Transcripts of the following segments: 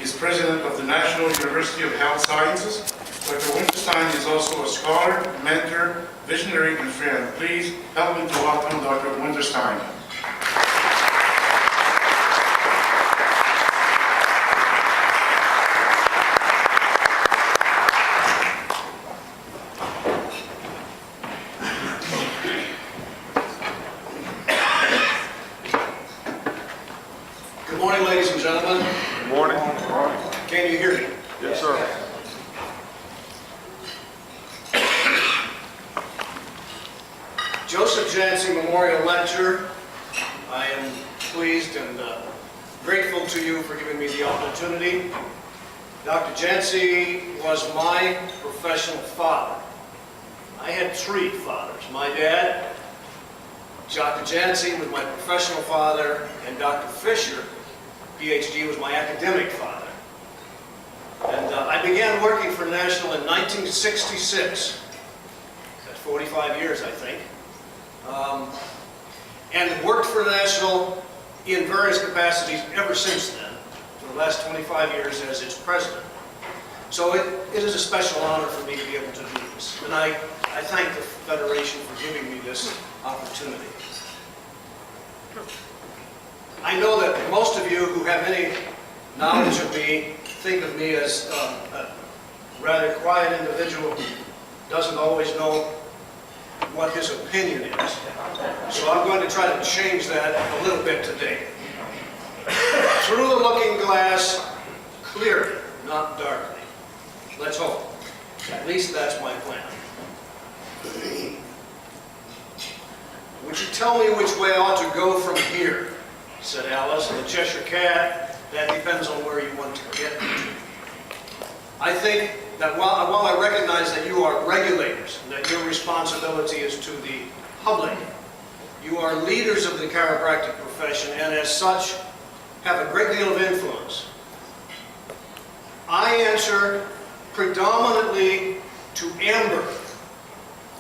is president of the National University of Health Sciences. Dr. Winterstein is also a scholar, mentor, visionary, and friend. Please help me to welcome Dr. Winterstein. Good morning, ladies and gentlemen. Good morning. Can you hear me? Yes, sir. Joseph Janse Memorial Lecture. I am pleased and grateful to you for giving me the opportunity. Dr. Janse was my professional father. I had three fathers. My dad, Dr. Janse, was my professional father, and Dr. Fisher, PhD, was my academic father. And I began working for National in 1966. That's 45 years, I think. And worked for National in various capacities ever since then, for the last 25 years as its president. So it is a special honor for me to be able to do this. And I thank the Federation for giving me this opportunity. I know that most of you who have any knowledge of me think of me as a rather quiet individual who doesn't always know what his opinion is. So I'm going to try to change that a little bit today. Through the looking glass, clearly, not darkly. Let's hope. At least that's my plan. Would you tell me which way I ought to go from here? Said Alice, and the Cheshire Cat. That depends on where you want to get to. I think that while I recognize that you are regulators, and that your responsibility is to the public, you are leaders of the chiropractic profession, and as such, have a great deal of influence. I answer predominantly to Amber,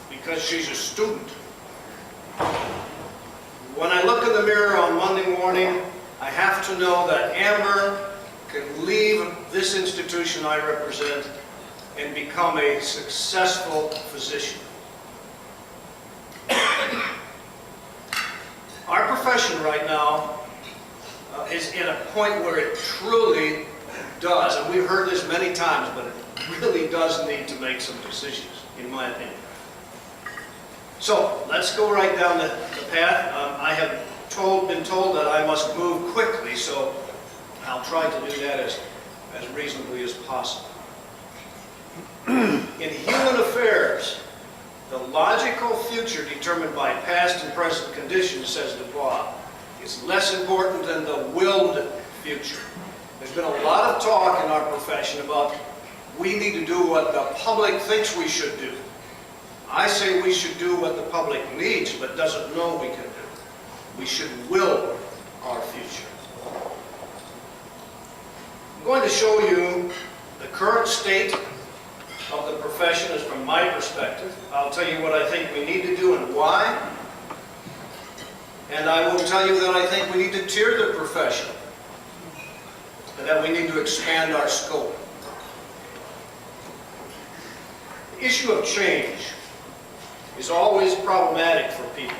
because she's a student. When I look in the mirror on Monday morning, I have to know that Amber can leave this institution I represent and become a successful physician. Our profession right now is at a point where it truly does, and we've heard this many times, but it really does need to make some decisions, in my opinion. So, let's go right down the path. I have been told that I must move quickly, so I'll try to do that as reasonably as possible. In human affairs, the logical future determined by past and present conditions, says Dubois, is less important than the willed future. There's been a lot of talk in our profession about we need to do what the public thinks we should do. I say we should do what the public needs but doesn't know we can do. We should will our future. I'm going to show you the current state of the profession as from my perspective. I'll tell you what I think we need to do and why. And I will tell you that I think we need to tier the profession and that we need to expand our scope. The issue of change is always problematic for people.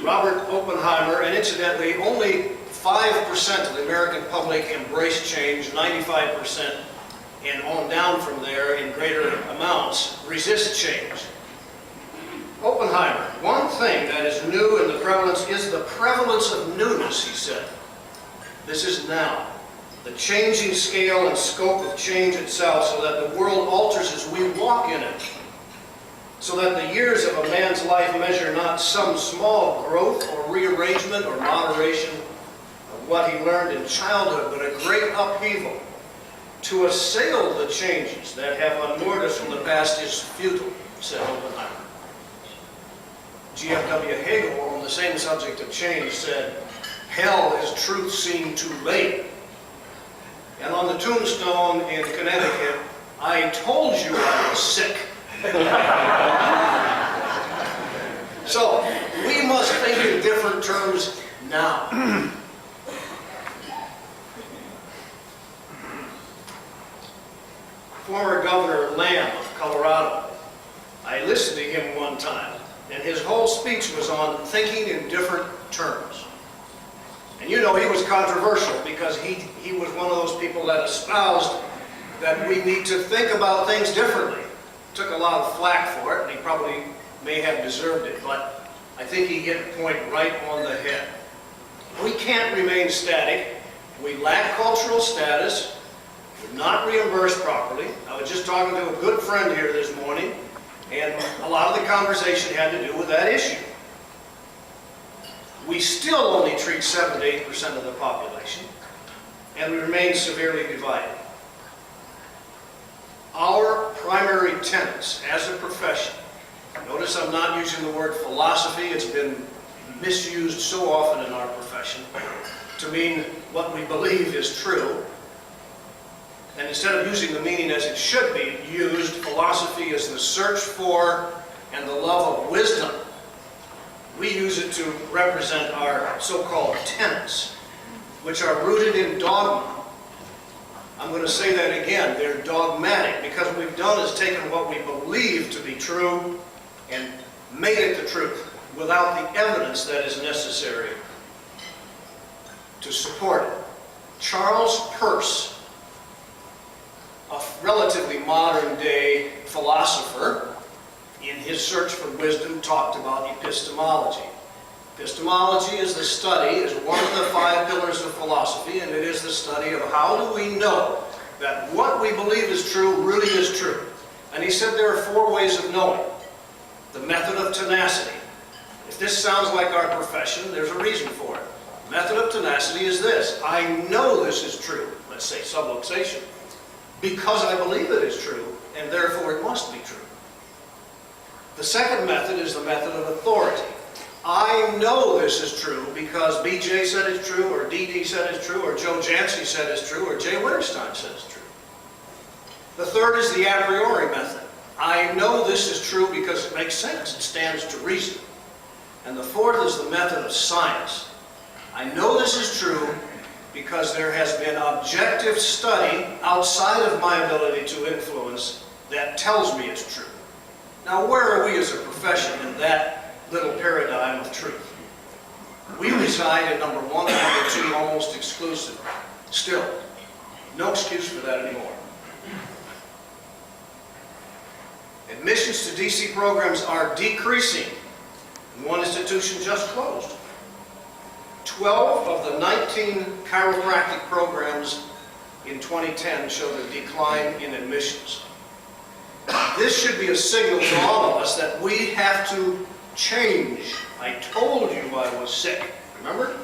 Robert Oppenheimer, and incidentally, only 5% of the American public embrace change, 95% and on down from there in greater amounts resist change. Oppenheimer, one thing that is new in the prevalence is the prevalence of newness, he said. This is now. The changing scale and scope of change itself so that the world alters as we walk in it. So that the years of a man's life measure not some small growth or rearrangement or moderation of what he learned in childhood, but a great upheaval. To assail the changes that have unmoored us from the past is futile, said Oppenheimer. G.F.W. Hegel, on the same subject of change, said, "Hell is truth seen too late." And on the tombstone in Connecticut, "I told you I was sick." So, we must think in different terms now. Former Governor Lamb of Colorado. I listened to him one time, and his whole speech was on thinking in different terms. And you know he was controversial because he was one of those people that espoused that we need to think about things differently. Took a lot of flack for it, and he probably may have deserved it, but I think he hit the point right on the head. We can't remain static. We lack cultural status. We're not reimbursed properly. I was just talking to a good friend here this morning, and a lot of the conversation had to do with that issue. We still only treat 7 to 8% of the population, and we remain severely divided. Our primary tenets as a profession, notice I'm not using the word philosophy, it's been misused so often in our profession to mean what we believe is true. And instead of using the meaning as it should be used, philosophy is the search for and the love of wisdom. We use it to represent our so-called tenets, which are rooted in dogma. I'm going to say that again, they're dogmatic, because what we've done is taken what we believe to be true and made it the truth without the evidence that is necessary to support it. Charles Peirce, a relatively modern day philosopher, in his search for wisdom talked about epistemology. Epistemology is the study, is one of the 5 pillars of philosophy, and it is the study of how do we know that what we believe is true really is true. And he said there are 4 ways of knowing. The method of tenacity. If this sounds like our profession, there's a reason for it. The method of tenacity is this. I know this is true, let's say subluxation, because I believe it is true, and therefore it must be true. The second method is the method of authority. I know this is true because BJ said it's true, or DD said it's true, or Joe Jancey said it's true, or Jay Winterstein said it's true. The third is the a priori method. I know this is true because it makes sense, it stands to reason. And the fourth is the method of science. I know this is true because there has been objective study outside of my ability to influence that tells me it's true. Now, where are we as a profession in that little paradigm of truth? We reside at number 1 and number 2 almost exclusively. Still, no excuse for that anymore. Admissions to DC programs are decreasing. One institution just closed. 12 of the 19 chiropractic programs in 2010 showed a decline in admissions. This should be a signal to all of us that we have to change. I told you I was sick. Remember?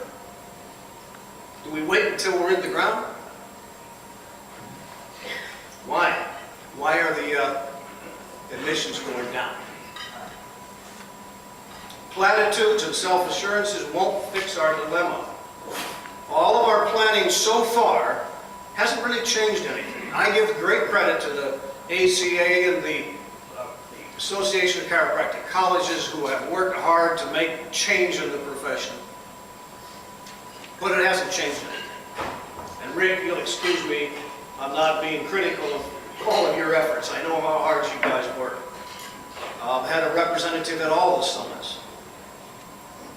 Do we wait until we're in the ground? Why? Why are the admissions going down? Platitudes and self-assurances won't fix our dilemma. All of our planning so far hasn't really changed anything. I give great credit to the ACA and the Association of Chiropractic Colleges who have worked hard to make change in the profession. But it hasn't changed anything. And Rick, you'll excuse me, I'm not being critical of all of your efforts. I know how hard you guys work. I've had a representative at all the summits.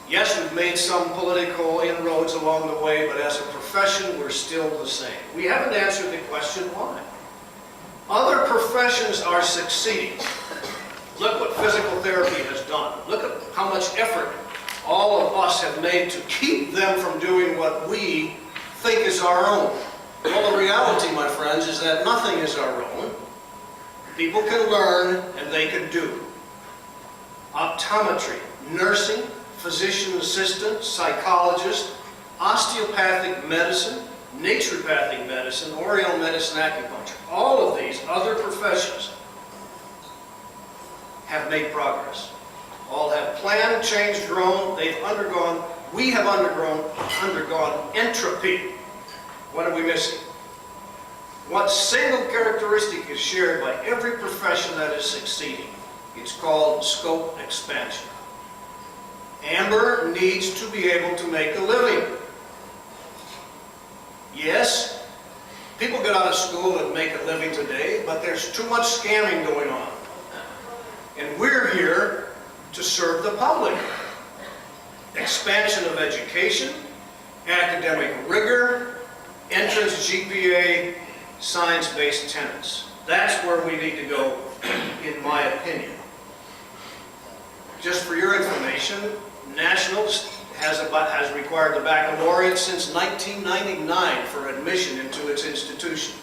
Yes, we've made some political inroads along the way, but as a profession, we're still the same. We haven't answered the question why. Other professions are succeeding. Look what physical therapy has done. Look at how much effort all of us have made to keep them from doing what we think is our own. Well, the reality, my friends, is that nothing is our own. People can learn and they can do. Optometry, nursing, physician assistant, psychologist, osteopathic medicine, naturopathic medicine, Oriental medicine, acupuncture. All of these other professions have made progress. All have planned, changed, grown. They've undergone, we have undergone entropy. What are we missing? What single characteristic is shared by every profession that is succeeding? It's called scope expansion. Amber needs to be able to make a living. Yes, People get out of school and make a living today, but there's too much scamming going on. And we're here to serve the public. Expansion of education, academic rigor, entrance GPA, science-based tenets. That's where we need to go, in my opinion. Just for your information, Nationals has required the baccalaureate since 1999 for admission into its institution.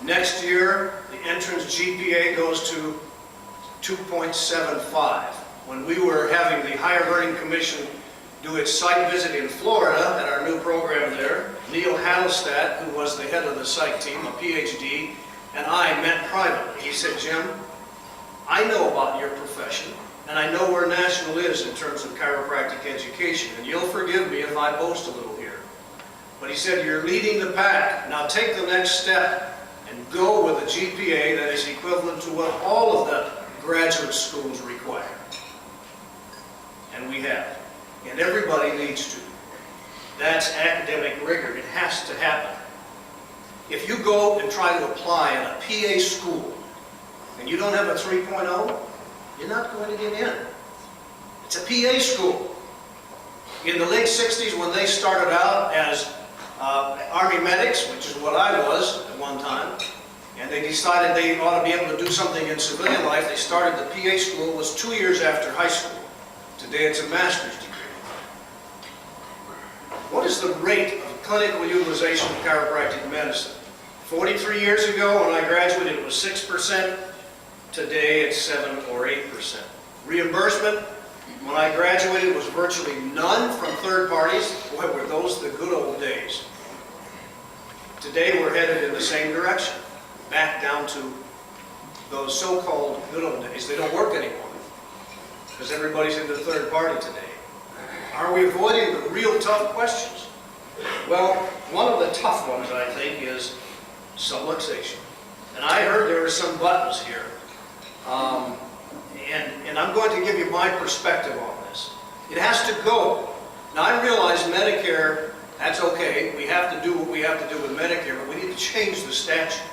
Next year, the entrance GPA goes to 2.75. When we were having the Higher Learning Commission do its site visit in Florida at our new program there, Neil Hallstatt, who was the head of the site team, a PhD, and I met privately. He said, Jim, I know about your profession, and I know where National is in terms of chiropractic education, and you'll forgive me if I boast a little here. But he said, you're leading the pack. Now take the next step and go with a GPA that is equivalent to what all of the graduate schools require. And we have. And everybody needs to. That's academic rigor. It has to happen. If you go and try to apply in a PA school and you don't have a 3.0, you're not going to get in. It's a PA school. In the late 60s, when they started out as Army medics, which is what I was at one time, and they decided they ought to be able to do something in civilian life, they started the PA school. It was 2 years after high school. Today it's a master's degree. What is the rate of clinical utilization of chiropractic medicine? 43 years ago, when I graduated, it was 6%. Today, it's 7 or 8%. Reimbursement, when I graduated, was virtually none from third parties. Boy, were those the good old days. Today, we're headed in the same direction, back down to those so-called good old days. They don't work anymore because everybody's into third party today. Are we avoiding the real tough questions? Well, one of the tough ones, I think, is subluxation. And I heard there were some buttons here. And I'm going to give you my perspective on this. It has to go. Now, I realize Medicare, that's okay. We have to do what we have to do with Medicare, but we need to change the statute.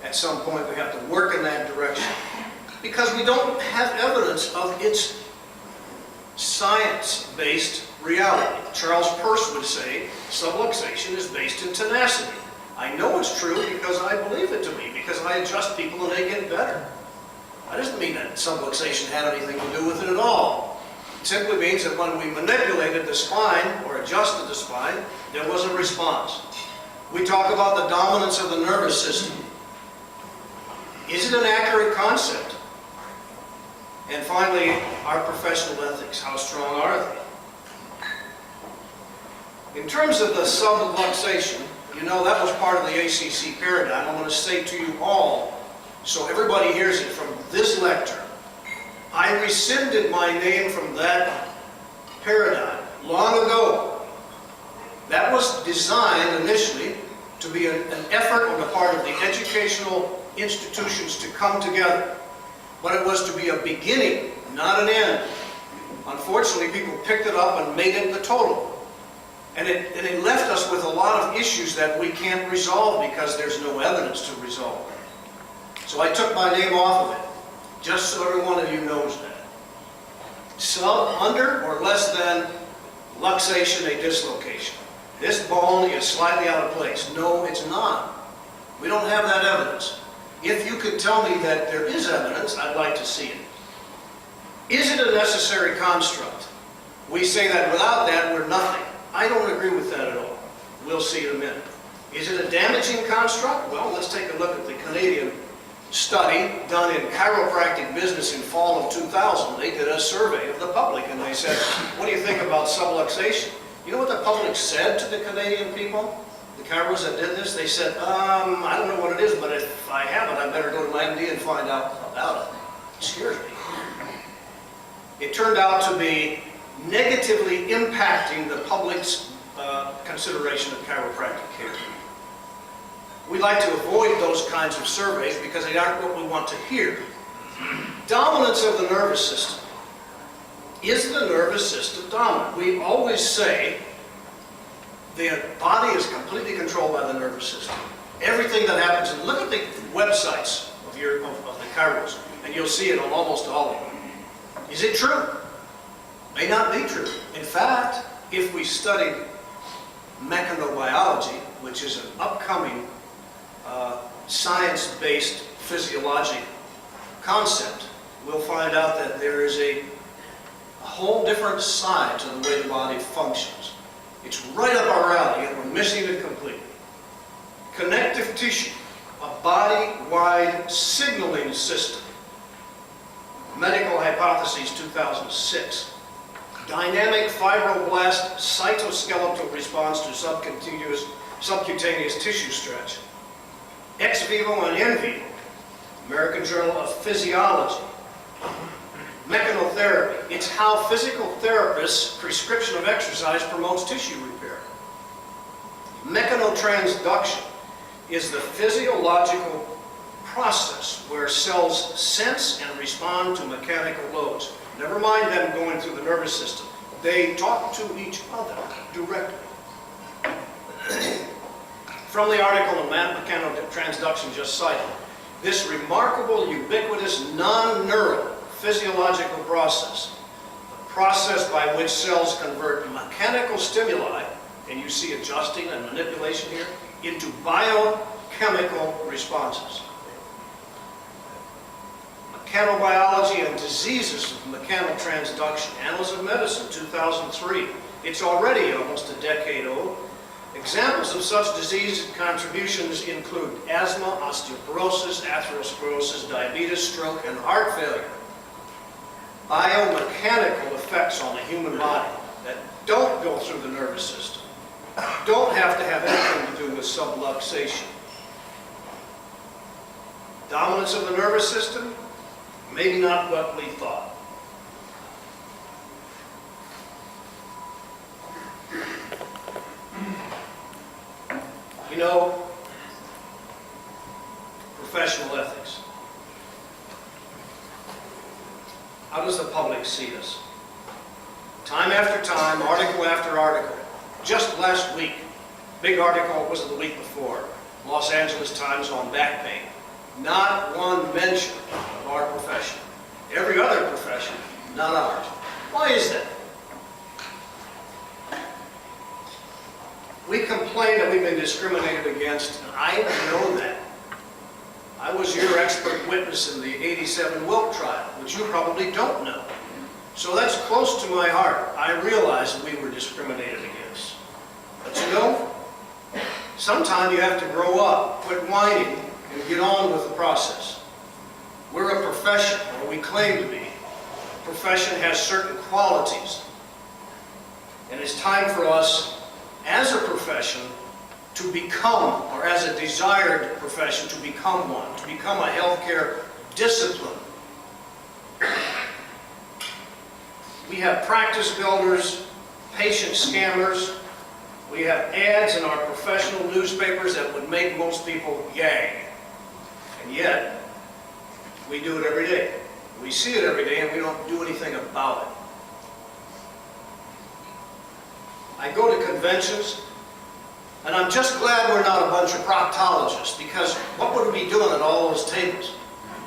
At some point, we have to work in that direction. Because we don't have evidence of its science-based reality. Charles Peirce would say subluxation is based in tenacity. I know it's true because I believe it to be, because I adjust people and they get better. That doesn't mean that subluxation had anything to do with it at all. It simply means that when we manipulated the spine or adjusted the spine, there was a response. We talk about the dominance of the nervous system. Is it an accurate concept? And finally, our professional ethics. How strong are they? In terms of the subluxation, you know, that was part of the ACC paradigm. I want to say to you all, so everybody hears it from this lecture, I rescinded my name from that paradigm long ago. That was designed initially to be an effort on the part of the educational institutions to come together. But it was to be a beginning, not an end. Unfortunately, people picked it up and made it the total. And it left us with a lot of issues that we can't resolve because there's no evidence to resolve. So I took my name off of it, just so every one of you knows that. Sub, under, or less than luxation, a dislocation. This bone is slightly out of place. No, it's not. We don't have that evidence. If you could tell me that there is evidence, I'd like to see it. Is it a necessary construct? We say that without that, we're nothing. I don't agree with that at all. We'll see in a minute. Is it a damaging construct? Well, let's take a look at the Canadian study done in chiropractic business in fall of 2000. They did a survey of the public and they said, what do you think about subluxation? You know what the public said to the Canadian people? The chiros that did this, they said, I don't know what it is, but if I have it, I better go to my MD and find out about it. It scares me. It turned out to be negatively impacting the public's consideration of chiropractic care. We like to avoid those kinds of surveys because they aren't what we want to hear. Dominance of the nervous system. Is the nervous system dominant? We always say The body is completely controlled by the nervous system. Everything that happens, and look at the websites of the chiros, and you'll see it on almost all of them. Is it true? May not be true. In fact, if we studied mechanobiology, which is an upcoming science-based physiologic concept, we'll find out that there is a whole different side to the way the body functions. It's right up our alley, and we're missing it completely. Connective tissue, a body-wide signaling system. Medical Hypotheses 2006. Dynamic fibroblast cytoskeletal response to subcutaneous tissue stretch. Ex vivo and in vivo. American Journal of Physiology. Mechanotherapy. It's how physical therapists' prescription of exercise promotes tissue repair. Mechanotransduction is the physiological process where cells sense and respond to mechanical loads. Never mind them going through the nervous system. They talk to each other directly. From the article on mechanotransduction just cited, this remarkable, ubiquitous, non-neural physiological process, the process by which cells convert mechanical stimuli, and you see adjusting and manipulation here, into biochemical responses. Mechanobiology and Diseases of Mechanotransduction, Annals of Medicine, 2003. It's already almost a decade old. Examples of such disease contributions include asthma, osteoporosis, atherosclerosis, diabetes, stroke, and heart failure. Biomechanical effects on the human body that don't go through the nervous system, don't have to have anything to do with subluxation. Dominance of the nervous system? Maybe not what we thought. You know, professional ethics. How does the public see us? Time after time, article after article. Just last week, big article, was it the week before, Los Angeles Times on back pain. Not one mention of our profession. Every other profession, not ours. Why is that? We complain that we've been discriminated against, and I know that. I was your expert witness in the '87 Wilk trial, which you probably don't know. So that's close to my heart. I realize that we were discriminated against. But you know, sometimes you have to grow up, quit whining, and get on with the process. We're a profession, or we claim to be. A profession has certain qualities. And it's time for us, as a profession, to become, or as a desired profession, to become one, to become a healthcare discipline. We have practice builders, patient scammers. We have ads in our professional newspapers that would make most people gag. And yet, we do it every day. We see it every day and we don't do anything about it. I go to conventions, and I'm just glad we're not a bunch of proctologists, because what would we be doing at all those tables?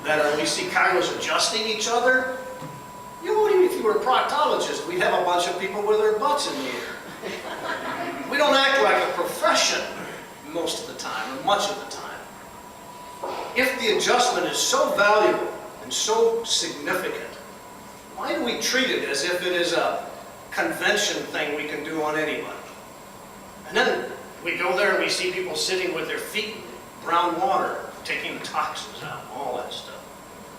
That we see chiros adjusting each other? You know, even if you were a proctologist, we'd have a bunch of people with their butts in the air. We don't act like a profession most of the time, or much of the time. If the adjustment is so valuable and so significant, why do we treat it as if it is a convention thing we can do on anybody? And then we go there and we see people sitting with their feet in brown water, taking the toxins out, and all that stuff.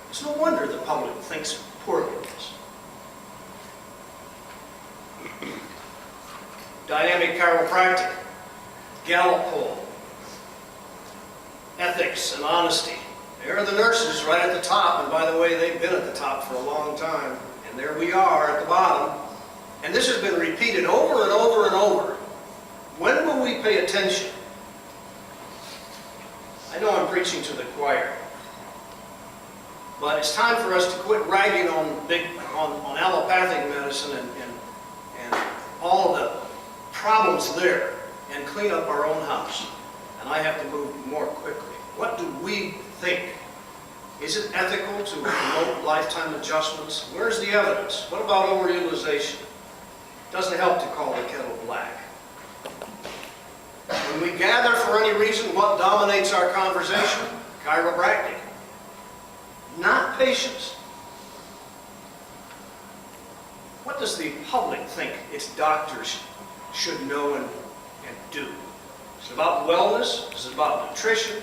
It's no wonder the public thinks poorly of us. Dynamic chiropractic, Gallup poll, ethics and honesty. There are the nurses right at the top, and by the way, they've been at the top for a long time, and there we are at the bottom. And this has been repeated over and over and over. When will we pay attention? I know I'm preaching to the choir, but it's time for us to quit ragging on allopathic medicine and all the problems there, and clean up our own house, and I have to move more quickly. What do we think? Is it ethical to promote lifetime adjustments? Where's the evidence? What about overutilization? Doesn't help to call the kettle black. When we gather for any reason, what dominates our conversation? Chiropractic. Not patients. What does the public think its doctors should know and do? Is it about wellness? Is it about nutrition?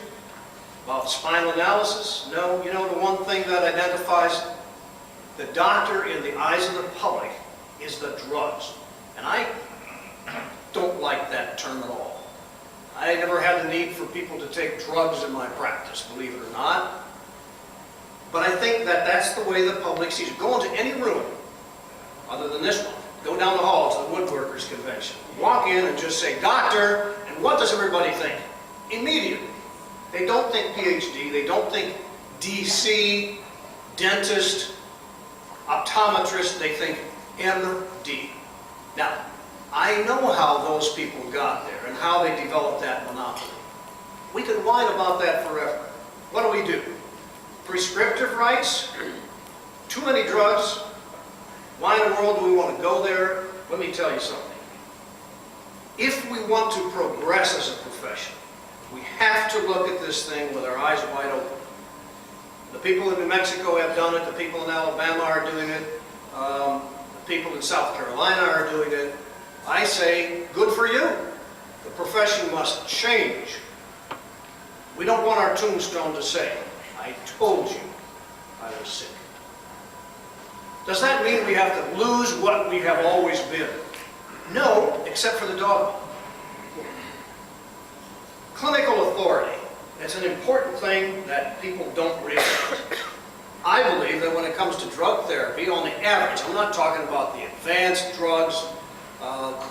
About spinal analysis? No. You know, the one thing that identifies the doctor in the eyes of the public is the drugs. And I don't like that term at all. I never had the need for people to take drugs in my practice, believe it or not. But I think that that's the way the public sees it. Go into any room, other than this one. Go down the hall to the woodworkers convention. Walk in and just say, doctor, and what does everybody think? Immediately. They don't think PhD, they don't think DC, dentist, optometrist, they think MD. Now, I know how those people got there and how they developed that monopoly. We could whine about that forever. What do? Prescriptive rights? Too many drugs? Why in the world do we want to go there? Let me tell you something. If we want to progress as a profession, we have to look at this thing with our eyes wide open. The people in New Mexico have done it. The people in Alabama are doing it. The people in South Carolina are doing it. I say, good for you. The profession must change. We don't want our tombstone to say, I told you I was sick. Does that mean we have to lose what we have always been? No, except for the dogma. Clinical authority. It's an important thing that people don't realize. I believe that when it comes to drug therapy, on the average, I'm not talking about the advanced drugs,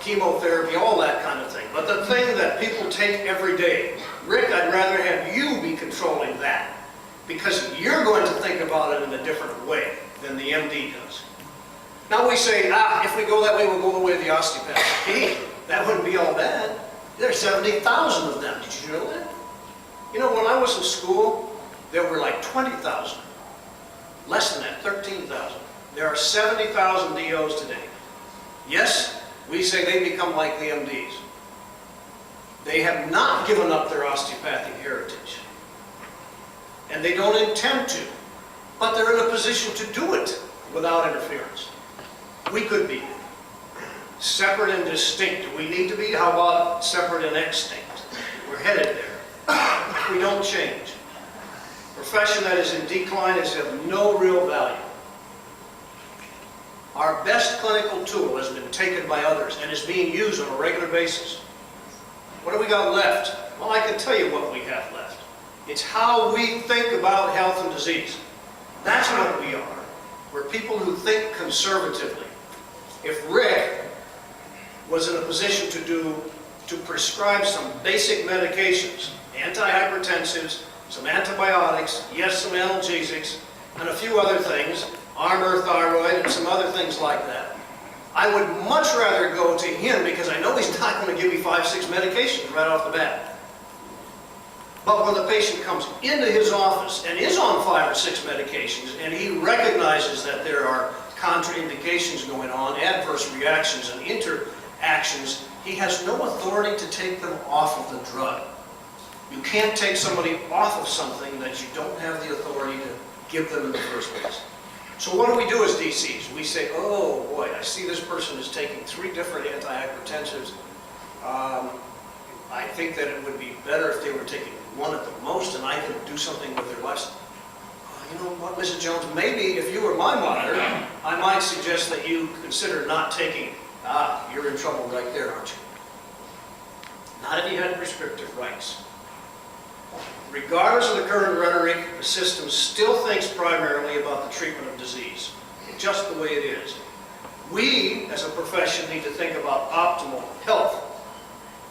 chemotherapy, all that kind of thing, but the thing that people take every day. Rick, I'd rather have you be controlling that, because you're going to think about it in a different way than the MD does. Now we say, if we go that way, we'll go the way of the osteopath. Hey, that wouldn't be all bad. There's 70,000 of them. Did you know that? You know, when I was in school, there were like 20,000. Less than that, 13,000. There are 70,000 DOs today. Yes, we say they become like the MDs. They have not given up their osteopathic heritage. And they don't intend to. But they're in a position to do it without interference. We could be separate and distinct. Do we need to be? How about separate and extinct? We're headed there. If we don't change. A profession that is in decline is of no real value. Our best clinical tool has been taken by others and is being used on a regular basis. What do we got left? Well, I can tell you what we have left. It's how we think about health and disease. That's what we are. We're people who think conservatively. If Rick was in a position to prescribe some basic medications, antihypertensives, some antibiotics, yes, some analgesics, and a few other things, armor, thyroid, and some other things like that, I would much rather go to him because I know he's not going to give me 5, 6 medications right off the bat. But when the patient comes into his office and is on 5 or 6 medications, and he recognizes that there are contraindications going on, adverse reactions and interactions, he has no authority to take them off of the drug. You can't take somebody off of something that you don't have the authority to give them in the first place. So what do we do as DCs? We say, oh boy, I see this person is taking 3 different antihypertensives. I think that it would be better if they were taking 1 at the most, and I could do something with their lives. You know what, Mrs. Jones, maybe if you were my monitor, I might suggest that you consider not taking, you're in trouble right there, aren't you? Not if you had prescriptive rights. Regardless of the current rhetoric, the system still thinks primarily about the treatment of disease, just the way it is. We, as a profession, need to think about optimal health,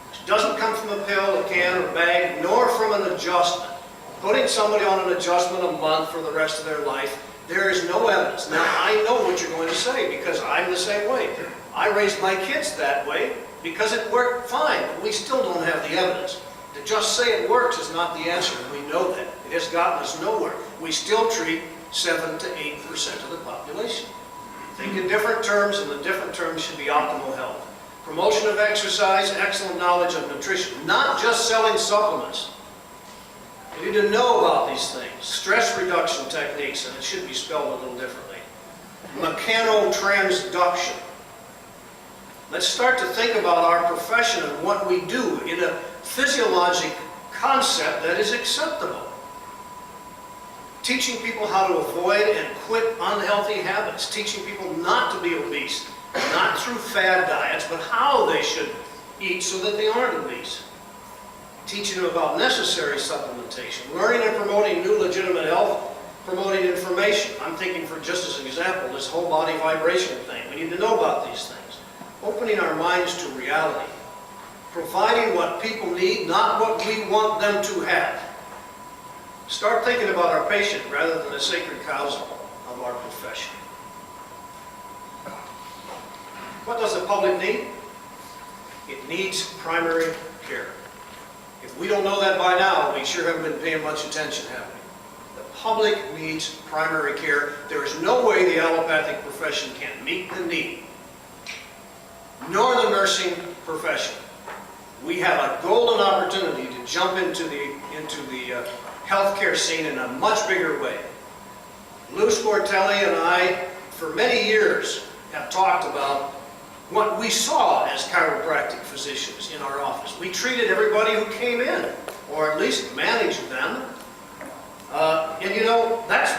which doesn't come from a pill, a can, or a bag, nor from an adjustment. Putting somebody on an adjustment a month for the rest of their life, there is no evidence. Now, I know what you're going to say, because I'm the same way. I raised my kids that way, because it worked fine, but we still don't have the evidence. To just say it works is not the answer, and we know that. It has gotten us nowhere. We still treat 7 to 8% of the population. Think in different terms, and the different terms should be optimal health. Promotion of exercise, excellent knowledge of nutrition, not just selling supplements. You need to know about these things. Stress reduction techniques, and it should be spelled a little differently. Mechanotransduction. Let's start to think about our profession and what we do in a physiologic concept that is acceptable. Teaching people how to avoid and quit unhealthy habits. Teaching people not to be obese, not through fad diets, but how they should eat so that they aren't obese. Teaching them about necessary supplementation. Learning and promoting new legitimate health, promoting information. I'm thinking, for just as an example, this whole body vibration thing. We need to know about these things. Opening our minds to reality. Providing what people need, not what we want them to have. Start thinking about our patient rather than the sacred cows of our profession. What does the public need? It needs primary care. If we don't know that by now, we sure haven't been paying much attention, have we? The public needs primary care. There is no way the allopathic profession can meet the need, nor the nursing profession. We have a golden opportunity to jump into the healthcare scene in a much bigger way. Lou Sportelli and I, for many years, have talked about what we saw as chiropractic physicians in our office. We treated everybody who came in, or at least managed them. And you know, that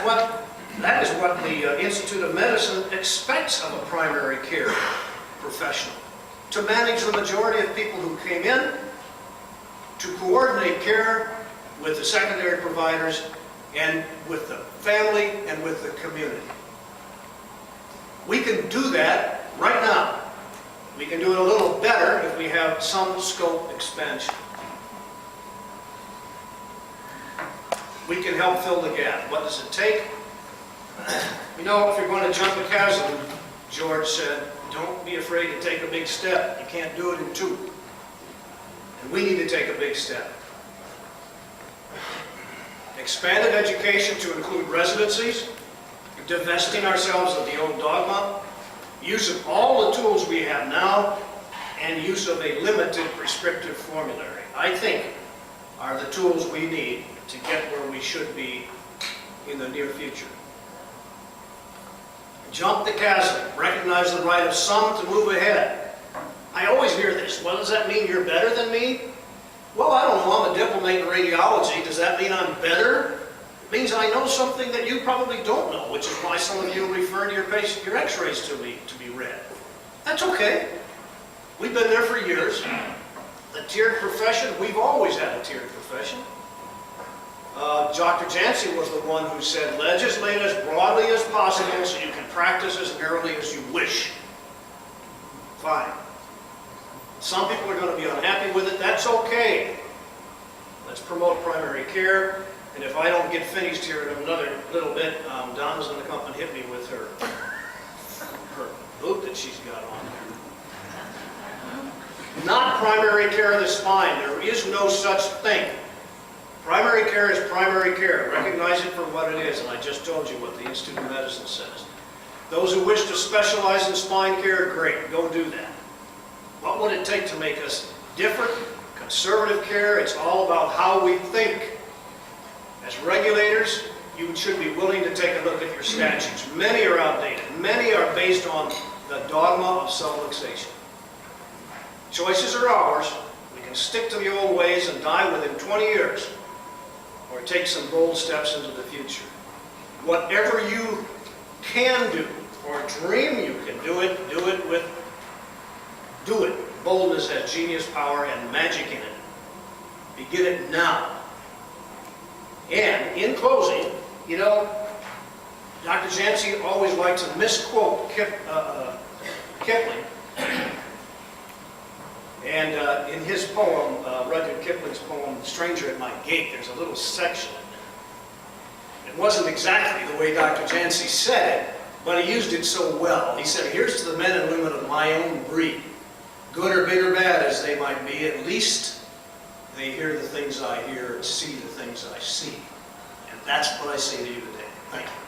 is what the Institute of Medicine expects of a primary care professional. To manage the majority of people who came in, to coordinate care with the secondary providers and with the family and with the community. We can do that right now. We can do it a little better if we have some scope expansion. We can help fill the gap. What does it take? You know, if you're going to jump a chasm, George said, don't be afraid to take a big step. You can't do it in two. And we need to take a big step. Expanded education to include residencies, divesting ourselves of the old dogma, use of all the tools we have now, and use of a limited prescriptive formulary, I think, are the tools we need to get where we should be in the near future. Jump the chasm. Recognize the right of some to move ahead. I always hear this. Well, does that mean you're better than me? Well, I don't know. I'm a diplomate in radiology. Does that mean I'm better? It means I know something that you probably don't know, which is why some of you refer to your x-rays to me to be read. That's okay. We've been there for years. The tiered profession, we've always had a tiered profession. Dr. Janse was the one who said, legislate as broadly as possible so you can practice as narrowly as you wish. Fine. Some people are going to be unhappy with it. That's okay. Let's promote primary care. And if I don't get finished here in another little bit, Donna's going to come and hit me with her boot that she's got on there. Not primary care of the spine. There is no such thing. Primary care is primary care. Recognize it for what it is, and I just told you what the Institute of Medicine says. Those who wish to specialize in spine care, great, go do that. What would it take to make us different? Conservative care, it's all about how we think. As regulators, you should be willing to take a look at your statutes. Many are outdated. Many are based on the dogma of subluxation. Choices are ours. We can stick to the old ways and die within 20 years. Or take some bold steps into the future. Whatever you can do, or dream you can do it with, do it. Boldness has genius, power, and magic in it. Begin it now. And in closing, you know, Dr. Janse always liked to misquote Kipling. And in his poem, Rudyard Kipling's poem, Stranger at My Gate, there's a little section. It wasn't exactly the way Dr. Janse said it, but he used it so well. He said, here's to the men and women of my own breed. Good or big or bad as they might be, at least they hear the things I hear and see the things I see. And that's what I say to you today. Thank you.